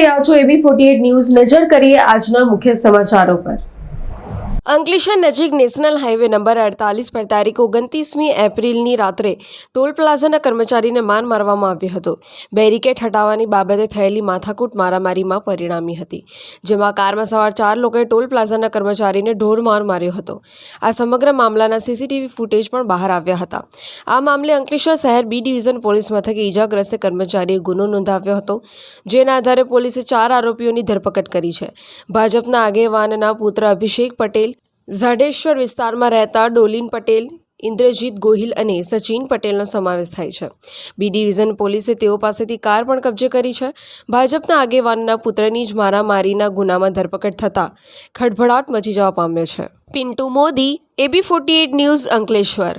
રહ્યા છો AB48 news. નજર કરીએ આજના મુખ્ય સમાચારો પર. અંકલેશ્વર નજીક નેશનલ હાઈવે નંબર 48 પર તારીખ 29મી એપ્રિલની રાત્રે ટોલ પ્લાઝાના કર્મચારીને માર મારવામાં આવ્યો હતો. બેરિકેડ હટાવવાની બાબતે થયેલી માથાકૂટ મારામારીમાં પરિણામી હતી, જેમાં કારમાં સવાર 4 લોકોએ ટોલ પ્લાઝાના કર્મચારીને ઢોરમાર માર્યો હતો. આ સમગ્ર મામલાના સીસીટીવી ફૂટેજ પણ બહાર આવ્યા હતા. આ મામલે અંકલેશ્વર શહેર બી ડિવિઝન પોલીસ મથકે ઈજાગ્રસ્ત કર્મચારીએ ગુનો નોંધાવ્યો હતો, જેના આધારે પોલીસે 4 આરોપીઓની ધરપકડ કરી છે. ભાજપના આગેવાનના પુત્ર અભિષેક પટેલ, ઝાડેશ્વર વિસ્તારમાં રહેતા ડોલીન પટેલ, ઇન્દ્રજીત ગોહિલ અને સચિન પટેલનો સમાવેશ થાય છે. બી ડિવિઝન પોલીસે તેઓ પાસેથી કાર પણ કબજે કરી છે. ભાજપના આગેવાનના પુત્રની જ મારામારીના ગુનામાં ધરપકડ થતાં ખળભળાટ મચી જવા પામ્યો છે. Pintu Modi, AB48 news, Ankleshwar.